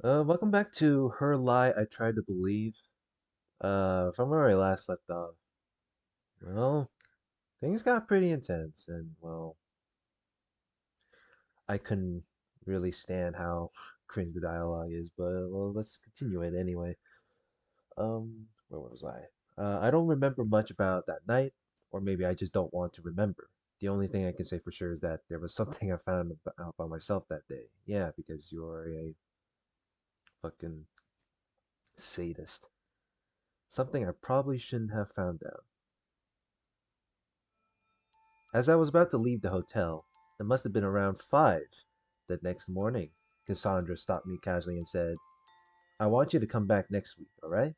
Welcome back to Her Lie I Tried to Believe. From where I last left off, well, things got pretty intense, and well, I couldn't really stand how cringe the dialogue is, but well, let's continue it anyway. Where was I? I don't remember much about that night, or maybe I just don't want to remember. The only thing I can say for sure is that there was something I found out about myself that day. Yeah, because you're a fucking sadist. Something I probably shouldn't have found out. As I was about to leave the hotel, it must have been around 5 the next morning, Cassandra stopped me casually and said, I want you to come back next week, alright?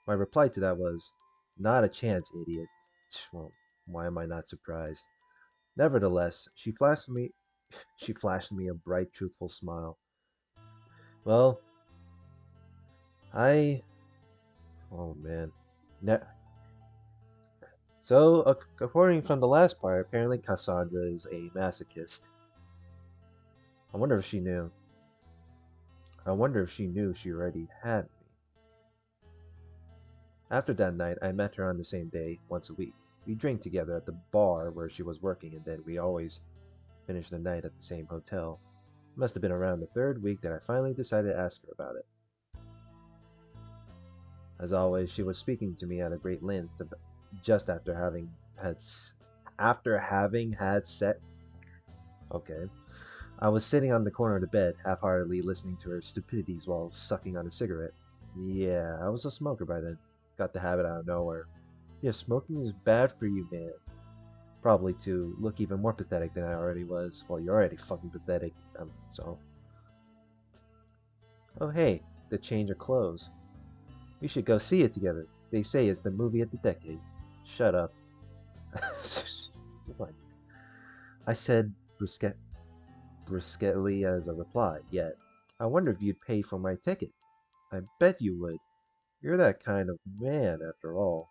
My reply to that was, not a chance, idiot. Well, why am I not surprised? Nevertheless, she flashed me a bright, truthful smile. Well, I oh man. Ne- so, according from the last part, apparently Cassandra is a masochist. I wonder if she knew. I wonder if she knew she already had me. After that night, I met her on the same day, once a week. We drank together at the bar where she was working, and then we always finished the night at the same hotel. It must have been around the third week that I finally decided to ask her about it. As always, she was speaking to me at a great length just after having had sex. Okay. I was sitting on the corner of the bed, half-heartedly listening to her stupidities while sucking on a cigarette. Yeah, I was a smoker by then. Got the habit out of nowhere. Yeah, smoking is bad for you, man. Probably to look even more pathetic than I already was. Well, you're already fucking pathetic. So. Oh, hey, the change of clothes. We should go see it together. They say it's the movie of the decade. Shut up. What? I said brusquely as a reply, yet. I wonder if you'd pay for my ticket. I bet you would. You're that kind of man, after all.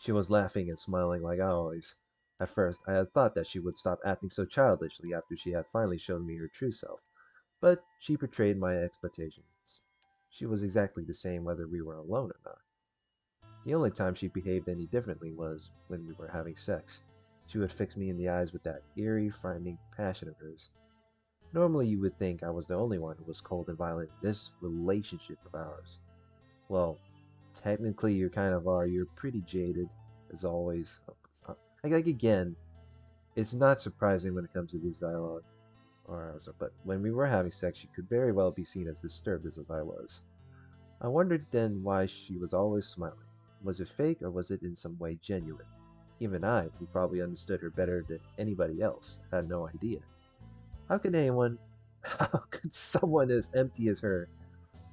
She was laughing and smiling like always. At first, I had thought that she would stop acting so childishly after she had finally shown me her true self, but she betrayed my expectations. She was exactly the same whether we were alone or not. The only time she behaved any differently was when we were having sex. She would fix me in the eyes with that eerie, frightening passion of hers. Normally, you would think I was the only one who was cold and violent in this relationship of ours. Well, technically, you kind of are. You're pretty jaded, as always. Like again, it's not surprising when it comes to this dialogue. But when we were having sex, she could very well be seen as disturbed as I was. I wondered then why she was always smiling. Was it fake or was it in some way genuine? Even I, who probably understood her better than anybody else, had no idea. How could anyone, how could someone as empty as her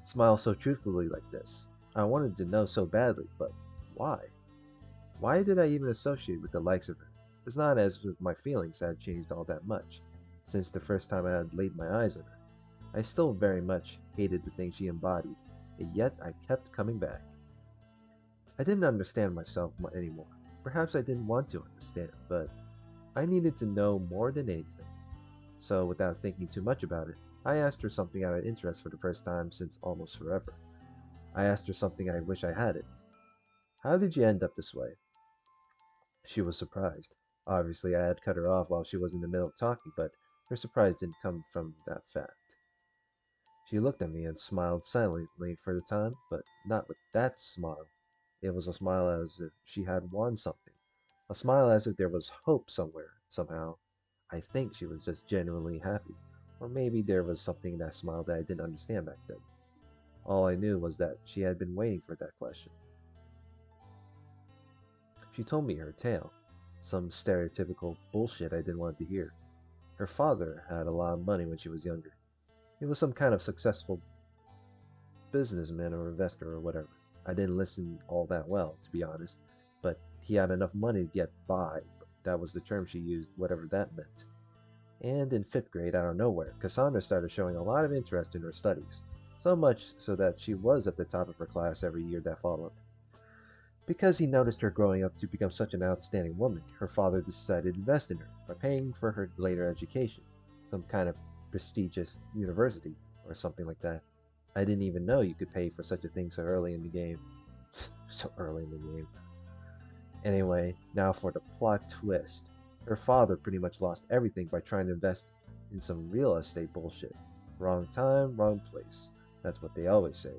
smile so truthfully like this? I wanted to know so badly, but why? Why did I even associate with the likes of her? It's not as if my feelings had changed all that much since the first time I had laid my eyes on her. I still very much hated the things she embodied, and yet I kept coming back. I didn't understand myself anymore. Perhaps I didn't want to understand, but I needed to know more than anything. So, without thinking too much about it, I asked her something out of interest for the first time since almost forever. I asked her something I wish I hadn't. How did you end up this way? She was surprised. Obviously, I had cut her off while she was in the middle of talking, but her surprise didn't come from that fact. She looked at me and smiled silently for the time, but not with that smile. It was a smile as if she had won something. A smile as if there was hope somewhere, somehow. I think she was just genuinely happy. Or maybe there was something in that smile that I didn't understand back then. All I knew was that she had been waiting for that question. She told me her tale. Some stereotypical bullshit I didn't want to hear. Her father had a lot of money when she was younger. He was some kind of successful businessman or investor or whatever. I didn't listen all that well, to be honest, but he had enough money to get by. That was the term she used, whatever that meant. And in 5th grade, out of nowhere, Cassandra started showing a lot of interest in her studies, so much so that she was at the top of her class every year that followed. Because he noticed her growing up to become such an outstanding woman, her father decided to invest in her by paying for her later education, some kind of prestigious university. or something like that. I didn't even know you could pay for such a thing so early in the game. So early in the game. Anyway, now for the plot twist. Her father pretty much lost everything by trying to invest in some real estate bullshit. Wrong time, wrong place. That's what they always say.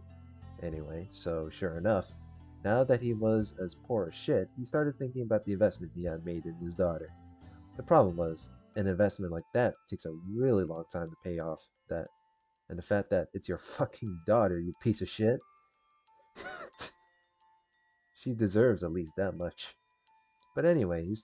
Anyway, so sure enough, now that he was as poor as shit, he started thinking about the investment he had made in his daughter. The problem was, an investment like that takes a really long time to pay off. That and the fact that it's your fucking daughter, you piece of shit. She deserves at least that much. But anyway, he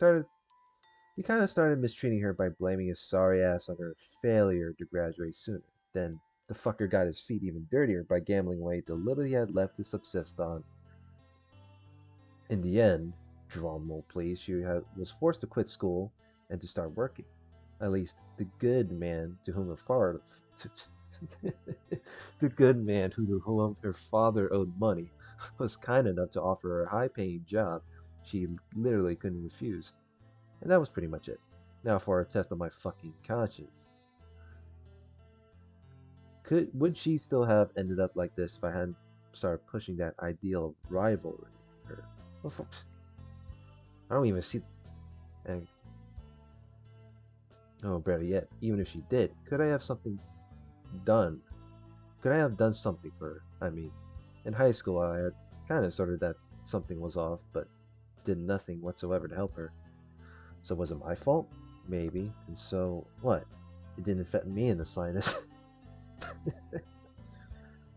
kind of started mistreating her by blaming his sorry ass on her failure to graduate sooner. Then the fucker got his feet even dirtier by gambling away the little he had left to subsist on. In the end, drum roll please, was forced to quit school and to start working. At least the good man to whom her father, the good man to whom her father owed money, was kind enough to offer her a high-paying job she literally couldn't refuse. And that was pretty much it. Now for a test of my fucking conscience. Would she still have ended up like this if I hadn't started pushing that ideal of rivalry? Her, I don't even see. And oh, better yet, even if she did, done? Could I have done something for her? I mean, in high school, I had kind of sorted that something was off, but did nothing whatsoever to help her. So was it my fault? Maybe. And so what? It didn't affect me in the slightest.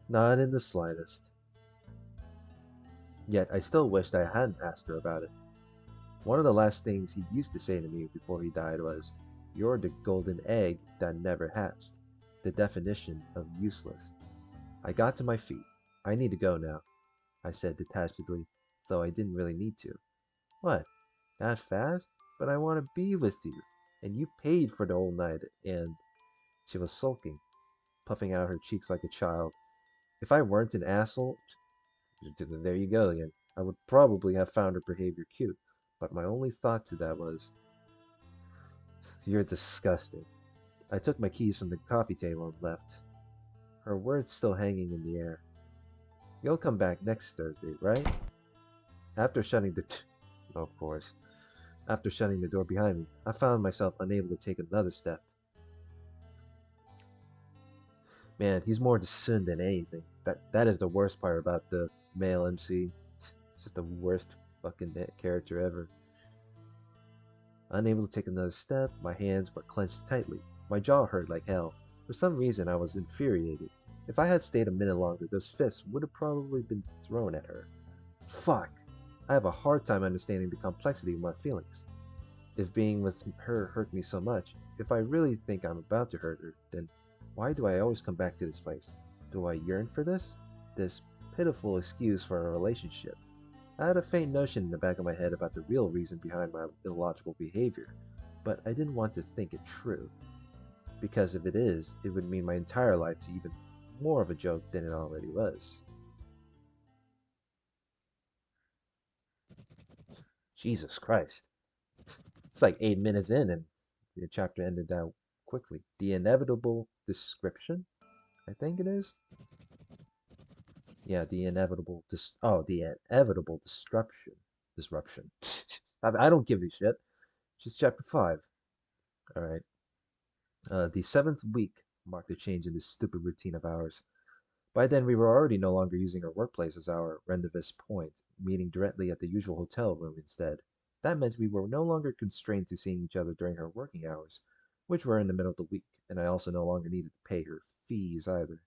Not in the slightest. Yet I still wished I hadn't asked her about it. One of the last things he used to say to me before he died was, "You're the golden egg that never hatched." The definition of useless. I got to my feet. "I need to go now," I said detachedly, though I didn't really need to. "What? That fast? But I want to be with you. And you paid for the whole night, and..." She was sulking, puffing out her cheeks like a child. If I weren't an asshole, there you go again, I would probably have found her behavior cute. But my only thought to that was, "You're disgusting." I took my keys from the coffee table and left, her words still hanging in the air. "You'll come back next Thursday, right?" After shutting the of course. After shutting the door behind me, I found myself unable to take another step. Man, he's more the sin than anything. That is the worst part about the male MC. It's just the worst fucking character ever. Unable to take another step, my hands were clenched tightly. My jaw hurt like hell. For some reason, I was infuriated. If I had stayed a minute longer, those fists would have probably been thrown at her. Fuck! I have a hard time understanding the complexity of my feelings. If being with her hurt me so much, if I really think I'm about to hurt her, then why do I always come back to this place? Do I yearn for this? This pitiful excuse for a relationship. I had a faint notion in the back of my head about the real reason behind my illogical behavior, but I didn't want to think it true. Because if it is, it would mean my entire life to even more of a joke than it already was. Jesus Christ. It's like 8 minutes in and the chapter ended that quickly. The inevitable description, I think it is. Yeah, the inevitable disruption. I don't give a shit. Just chapter 5. All right. The seventh week marked a change in this stupid routine of ours. By then, we were already no longer using our workplace as our rendezvous point, meeting directly at the usual hotel room instead. That meant we were no longer constrained to seeing each other during her working hours, which were in the middle of the week, and I also no longer needed to pay her fees either.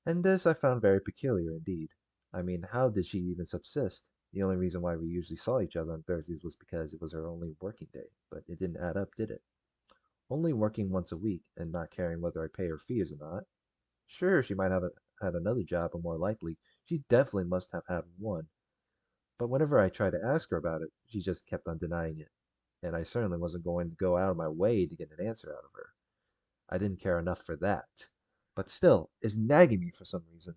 And this I found very peculiar indeed. I mean, how did she even subsist? The only reason why we usually saw each other on Thursdays was because it was her only working day, but it didn't add up, did it? Only working once a week and not caring whether I pay her fees or not. Sure, she might have had another job, but more likely, she definitely must have had one. But whenever I tried to ask her about it, she just kept on denying it, and I certainly wasn't going to go out of my way to get an answer out of her. I didn't care enough for that. But still, it's nagging me for some reason.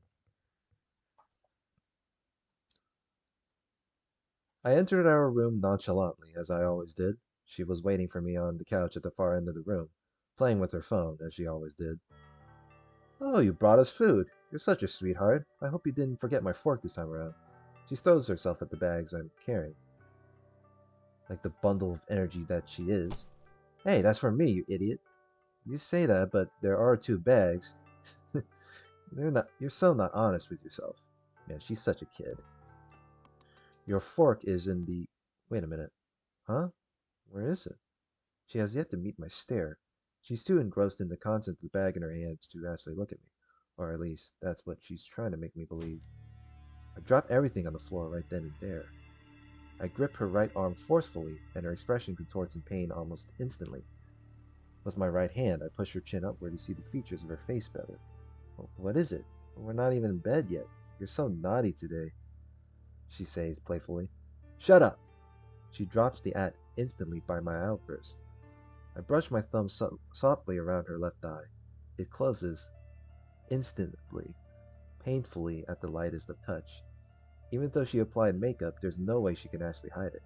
I entered our room nonchalantly, as I always did. She was waiting for me on the couch at the far end of the room, playing with her phone, as she always did. Oh, you brought us food. You're such a sweetheart. I hope you didn't forget my fork this time around. She throws herself at the bags I'm carrying, like the bundle of energy that she is. Hey, that's for me, you idiot. You say that, but there are two bags. You're so not honest with yourself. Man, she's such a kid. Your fork is in the. Wait a minute. Huh? Where is it? She has yet to meet my stare. She's too engrossed in the contents of the bag in her hands to actually look at me. Or at least, that's what she's trying to make me believe. I drop everything on the floor right then and there. I grip her right arm forcefully, and her expression contorts in pain almost instantly. With my right hand, I push her chin upward to see the features of her face better. What is it? We're not even in bed yet. You're so naughty today, she says playfully. Shut up! She drops the at instantly by my outburst. I brush my thumb softly around her left eye. It closes instantly, painfully at the lightest of touch. Even though she applied makeup, there's no way she can actually hide it.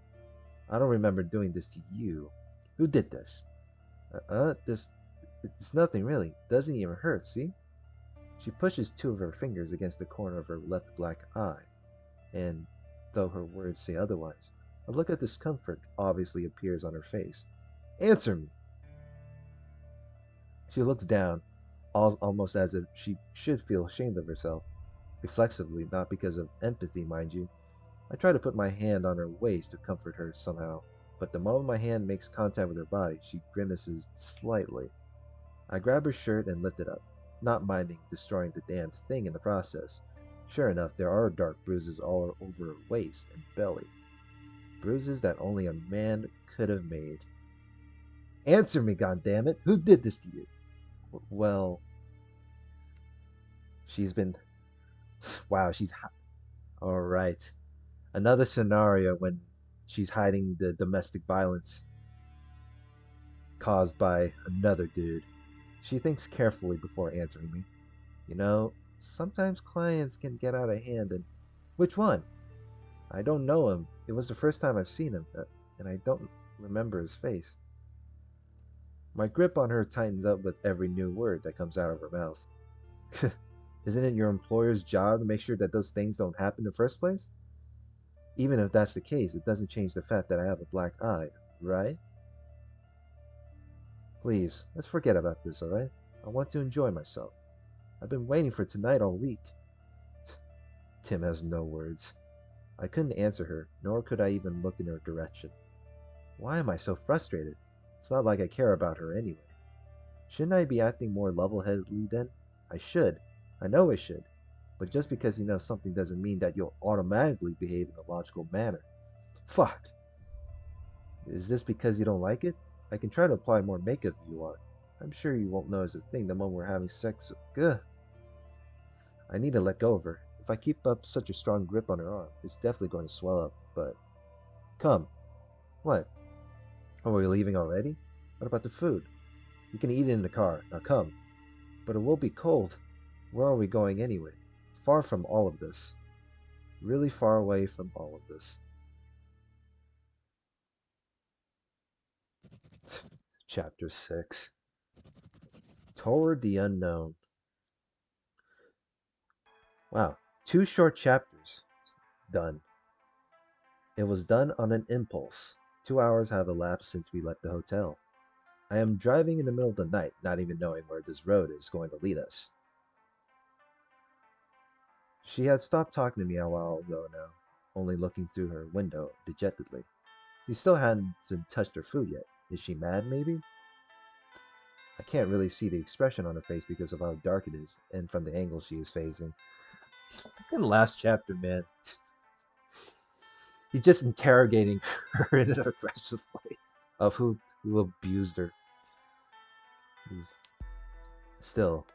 I don't remember doing this to you. Who did this? This. It's nothing really. Doesn't even hurt, see? She pushes two of her fingers against the corner of her left black eye, and though her words say otherwise, a look of discomfort obviously appears on her face. Answer me! She looks down, almost as if she should feel ashamed of herself, reflexively, not because of empathy, mind you. I try to put my hand on her waist to comfort her somehow, but the moment my hand makes contact with her body, she grimaces slightly. I grab her shirt and lift it up, not minding destroying the damned thing in the process. Sure enough, there are dark bruises all over her waist and belly. Bruises that only a man could have made. Answer me, goddammit! Who did this to you? Well, she's been. Wow, she's. Alright. Another scenario when she's hiding the domestic violence caused by another dude. She thinks carefully before answering me. You know, sometimes clients can get out of hand, and which one? I don't know him. It was the first time I've seen him, and I don't remember his face. My grip on her tightens up with every new word that comes out of her mouth. Isn't it your employer's job to make sure that those things don't happen in the first place? Even if that's the case, it doesn't change the fact that I have a black eye, right? Please, let's forget about this, alright? I want to enjoy myself. I've been waiting for tonight all week. Tim has no words. I couldn't answer her, nor could I even look in her direction. Why am I so frustrated? It's not like I care about her anyway. Shouldn't I be acting more level-headedly then? I should. I know I should. But just because you know something doesn't mean that you'll automatically behave in a logical manner. Fuck. Is this because you don't like it? I can try to apply more makeup if you want. I'm sure you won't notice a thing the moment we're having sex. Ugh. I need to let go of her. If I keep up such a strong grip on her arm, it's definitely going to swell up, but... Come. What? Oh, are we leaving already? What about the food? We can eat it in the car. Now come. But it will be cold. Where are we going anyway? Far from all of this. Really far away from all of this. Chapter 6. Toward the Unknown. Wow. 2 short chapters. Done. It was done on an impulse. 2 hours have elapsed since we left the hotel. I am driving in the middle of the night, not even knowing where this road is going to lead us. She had stopped talking to me a while ago now, only looking through her window dejectedly. She still hadn't touched her food yet. Is she mad, maybe? I can't really see the expression on her face because of how dark it is, and from the angle she is facing. In the last chapter, man, he's just interrogating her in an aggressive way of who abused her. Still,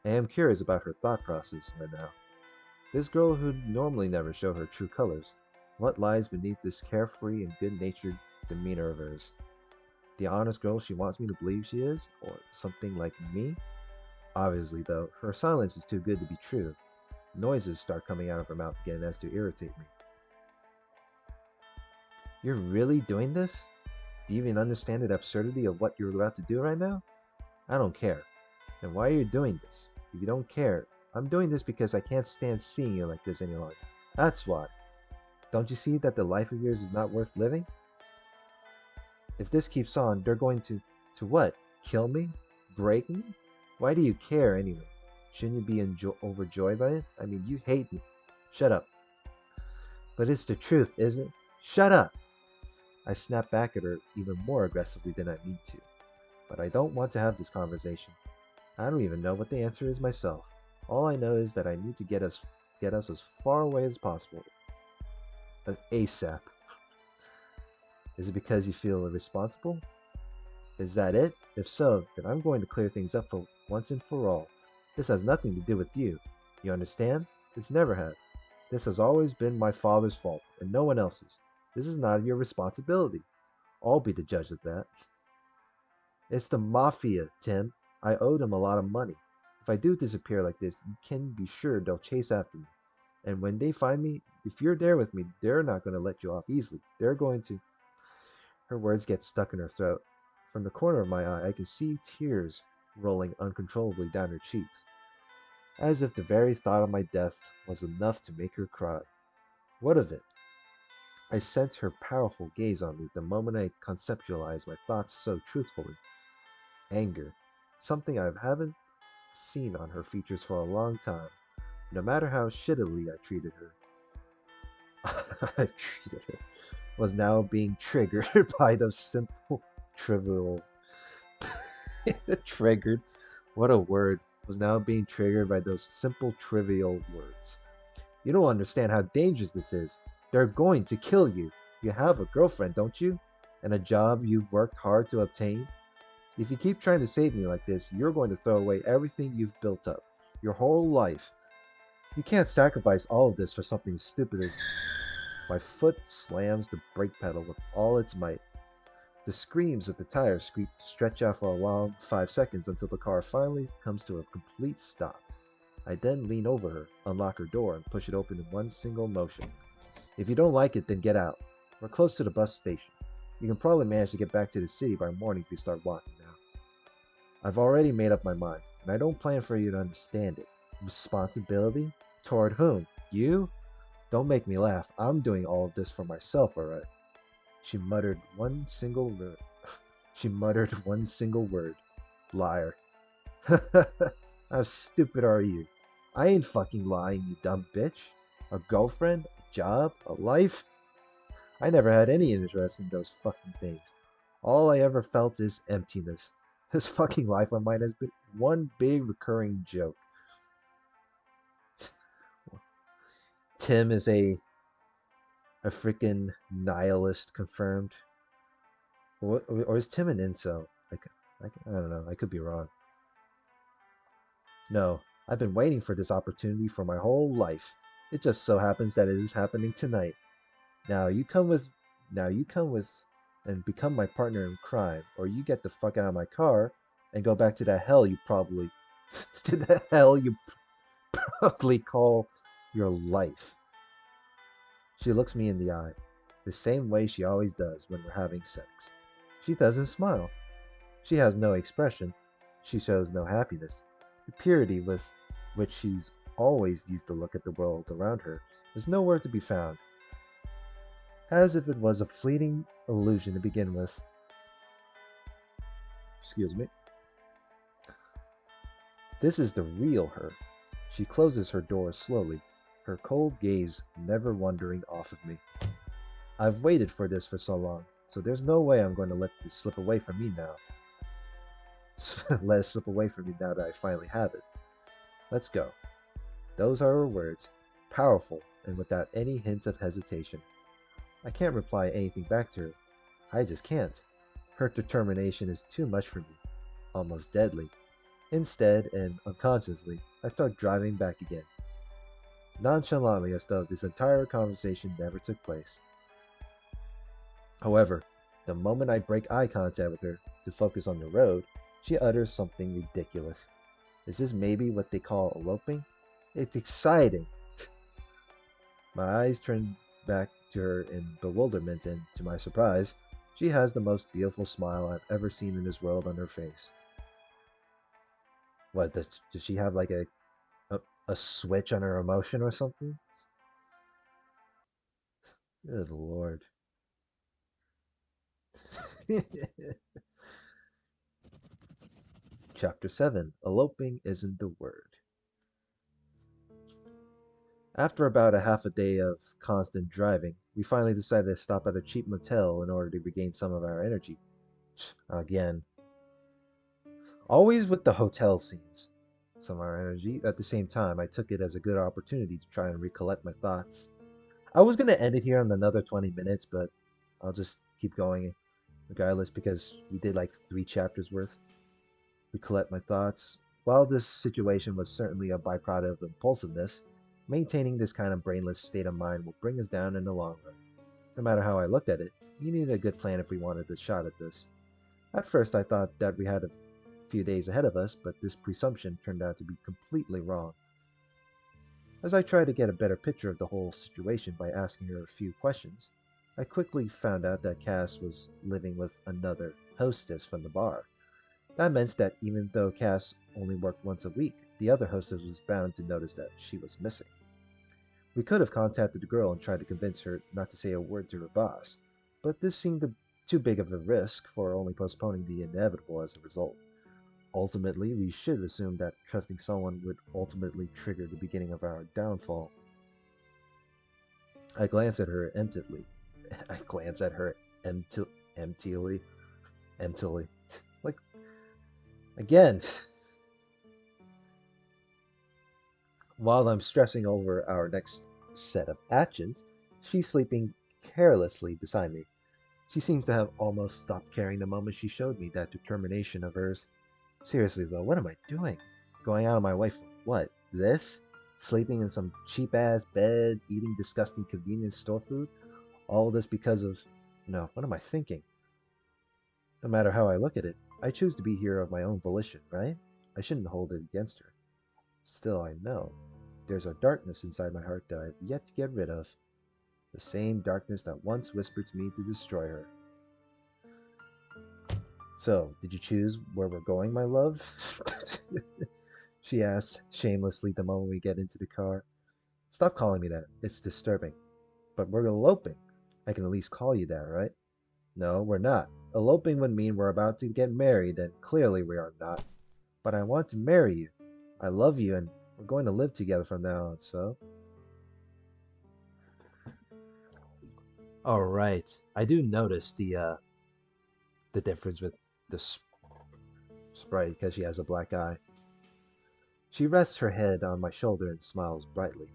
I am curious about her thought process right now. This girl who normally never show her true colors. What lies beneath this carefree and good-natured demeanor of hers? The honest girl she wants me to believe she is? Or something like me? Obviously, though, her silence is too good to be true. Noises start coming out of her mouth again as to irritate me. You're really doing this? Do you even understand the absurdity of what you're about to do right now? I don't care. And why are you doing this? if you don't care. I'm doing this because I can't stand seeing you like this any longer. That's why. Don't you see that the life of yours is not worth living? If this keeps on, they're going to what? Kill me? Break me? Why do you care anyway? Shouldn't you be overjoyed by it? I mean, you hate me. Shut up. But it's the truth, isn't it? Shut up! I snap back at her even more aggressively than I mean to. But I don't want to have this conversation. I don't even know what the answer is myself. All I know is that I need to get us as far away as possible. ASAP. Is it because you feel irresponsible? Is that it? If so, then I'm going to clear things up for once and for all. This has nothing to do with you. You understand? It's never had. This has always been my father's fault, and no one else's. This is not your responsibility. I'll be the judge of that. It's the mafia, Tim. I owe them a lot of money. If I do disappear like this, you can be sure they'll chase after me. And when they find me, if you're there with me, they're not going to let you off easily. They're going to... Her words get stuck in her throat. From the corner of my eye, I can see tears rolling uncontrollably down her cheeks, as if the very thought of my death was enough to make her cry. What of it? I sensed her powerful gaze on me the moment I conceptualized my thoughts so truthfully. Anger. Something I haven't seen on her features for a long time, no matter how shittily I treated her. I treated her. Was now being triggered by those simple, trivial... Triggered. What a word. Was now being triggered by those simple, trivial words. You don't understand how dangerous this is. They're going to kill you. You have a girlfriend, don't you? And a job you've worked hard to obtain? If you keep trying to save me like this, you're going to throw away everything you've built up. Your whole life. You can't sacrifice all of this for something stupid as... My foot slams the brake pedal with all its might. The screams of the tires stretch out for a long 5 seconds until the car finally comes to a complete stop. I then lean over her, unlock her door, and push it open in one single motion. If you don't like it, then get out. We're close to the bus station. You can probably manage to get back to the city by morning if you start walking now. I've already made up my mind, and I don't plan for you to understand it. Responsibility? Toward whom? You? Don't make me laugh. I'm doing all of this for myself, alright? She muttered one single word. Liar. How stupid are you? I ain't fucking lying, you dumb bitch. A girlfriend? A job? A life? I never had any interest in those fucking things. All I ever felt is emptiness. This fucking life of mine has been one big recurring joke. Tim is a freaking nihilist confirmed. Or is Tim an incel? I don't know. I could be wrong. No, I've been waiting for this opportunity for my whole life. It just so happens that it is happening tonight. Now you come with and become my partner in crime, or you get the fuck out of my car and go back to that hell you probably to the hell you probably call your life. She looks me in the eye, the same way she always does when we're having sex. She doesn't smile. She has no expression. She shows no happiness. The purity with which she's always used to look at the world around her is nowhere to be found. As if it was a fleeting illusion to begin with. Excuse me. This is the real her. She closes her door slowly, her cold gaze never wandering off of me. I've waited for this for so long, so there's no way I'm going to let this slip away from me now. Let it slip away from me now that I finally have it. Let's go. Those are her words, powerful and without any hint of hesitation. I can't reply anything back to her. I just can't. Her determination is too much for me, almost deadly. Instead, and unconsciously, I start driving back again, nonchalantly as though this entire conversation never took place. However, the moment I break eye contact with her to focus on the road, she utters something ridiculous. Is this maybe what they call eloping? It's exciting! My eyes turn back to her in bewilderment, and to my surprise, she has the most beautiful smile I've ever seen in this world on her face. What, does she have like a, a switch on her emotion or something? Good lord. Chapter 7. Eloping isn't the word. After about a half a day of constant driving, we finally decided to stop at a cheap motel in order to regain some of our energy. Again, always with the hotel scenes. Some of our energy. At the same time, I took it as a good opportunity to try and recollect my thoughts. I was going to end it here in another 20 minutes, but I'll just keep going regardless because we did like 3 chapters worth. Recollect my thoughts. While this situation was certainly a byproduct of impulsiveness, maintaining this kind of brainless state of mind will bring us down in the long run. No matter how I looked at it, we needed a good plan if we wanted a shot at this. At first, I thought that we had a few days ahead of us, but this presumption turned out to be completely wrong. As I tried to get a better picture of the whole situation by asking her a few questions, I quickly found out that Cass was living with another hostess from the bar. That meant that even though Cass only worked once a week, the other hostess was bound to notice that she was missing. We could have contacted the girl and tried to convince her not to say a word to her boss, but this seemed too big of a risk for only postponing the inevitable as a result. Ultimately, we should assume that trusting someone would ultimately trigger the beginning of our downfall. I glanced at her emptily. I glanced at her emptily, emptily. Like, again, while I'm stressing over our next set of actions, she's sleeping carelessly beside me. She seems to have almost stopped caring the moment she showed me that determination of hers. Seriously though, what am I doing? Going out of my way for what? This? Sleeping in some cheap ass bed, eating disgusting convenience store food? All this because of. No, what am I thinking? No matter how I look at it, I choose to be here of my own volition, right? I shouldn't hold it against her. Still, I know there's a darkness inside my heart that I've yet to get rid of. The same darkness that once whispered to me to destroy her. So, did you choose where we're going, my love? She asks shamelessly the moment we get into the car. Stop calling me that. It's disturbing. But we're eloping. I can at least call you that, right? No, we're not. Eloping would mean we're about to get married, and clearly we are not. But I want to marry you. I love you, and we're going to live together from now on, so. All right. I do notice the difference with the sprite because she has a black eye. She rests her head on my shoulder and smiles brightly.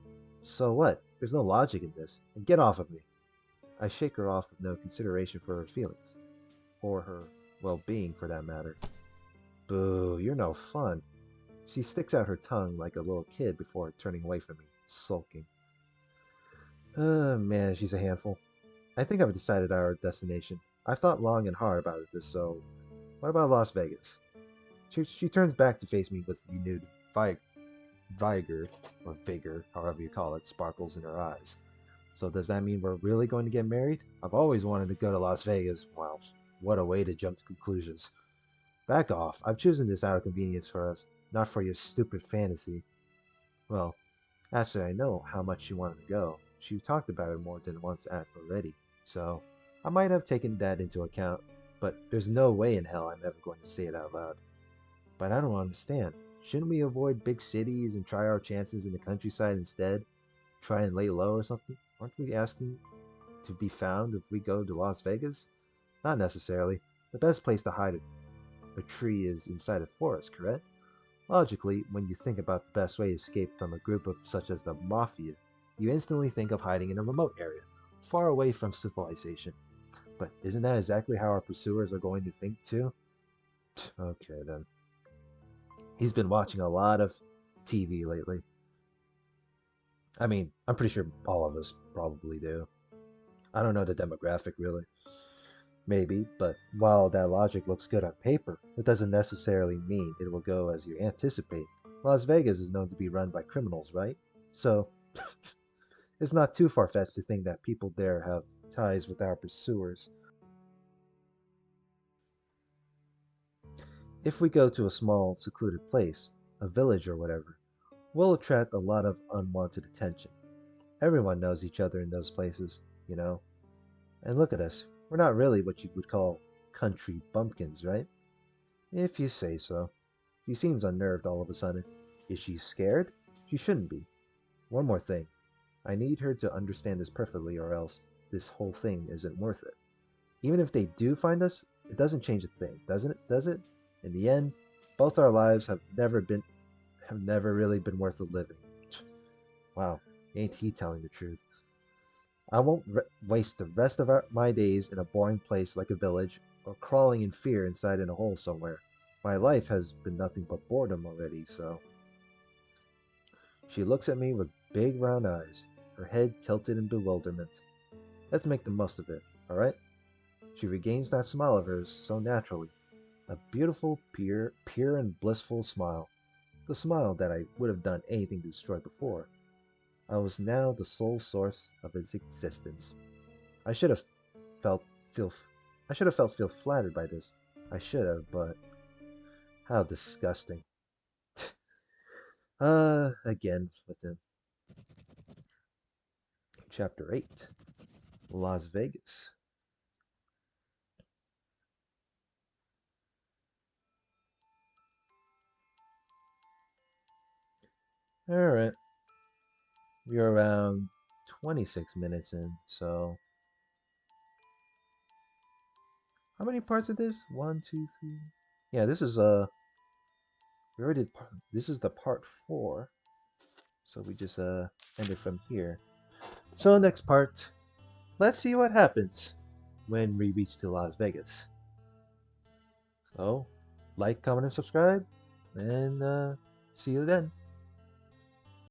So what? There's no logic in this. And get off of me. I shake her off with no consideration for her feelings, or her well-being for that matter. Boo, you're no fun. She sticks out her tongue like a little kid before turning away from me, sulking. Man, she's a handful. I think I've decided our destination. I've thought long and hard about this, so what about Las Vegas? She turns back to face me with renewed vigor, or vigor, however you call it, sparkles in her eyes. So does that mean we're really going to get married? I've always wanted to go to Las Vegas. Wow, what a way to jump to conclusions. Back off. I've chosen this out of convenience for us, not for your stupid fantasy. Well, actually, I know how much she wanted to go. She talked about it more than once already, so I might have taken that into account, but there's no way in hell I'm ever going to say it out loud. But I don't understand. Shouldn't we avoid big cities and try our chances in the countryside instead? Try and lay low or something? Aren't we asking to be found if we go to Las Vegas? Not necessarily. The best place to hide a tree is inside a forest, correct? Logically, when you think about the best way to escape from a group of such as the Mafia, you instantly think of hiding in a remote area, far away from civilization. But isn't that exactly how our pursuers are going to think too? Okay then. He's been watching a lot of TV lately. I mean, I'm pretty sure all of us probably do. I don't know the demographic really. Maybe, but while that logic looks good on paper, it doesn't necessarily mean it will go as you anticipate. Las Vegas is known to be run by criminals, right? So, it's not too far fetched to think that people there have ties with our pursuers. If we go to a small, secluded place, a village or whatever, we'll attract a lot of unwanted attention. Everyone knows each other in those places, you know. And look at us. We're not really what you would call country bumpkins, right? If you say so. She seems unnerved all of a sudden. Is she scared? She shouldn't be. One more thing. I need her to understand this perfectly, or else this whole thing isn't worth it. Even if they do find us, it doesn't change a thing, doesn't it? Does it? In the end, both our lives have never really been worth the living. Wow, ain't he telling the truth? I won't waste the rest of my days in a boring place like a village, or crawling in fear inside in a hole somewhere. My life has been nothing but boredom already, so. She looks at me with big round eyes, her head tilted in bewilderment. Let's make the most of it, alright? She regains that smile of hers so naturally. A beautiful, pure and blissful smile. The smile that I would have done anything to destroy before. I was now the sole source of its existence. I should have felt feel I should have feel flattered by this. I should have, but how disgusting. Again with him. Chapter 8. Las Vegas. Alright. We're around 26 minutes in, so how many parts of this? One, two, three. Yeah, this is we already did this is the part 4. So we just ended from here. So next part, let's see what happens when we reach to Las Vegas. So like, comment, and subscribe, and see you then.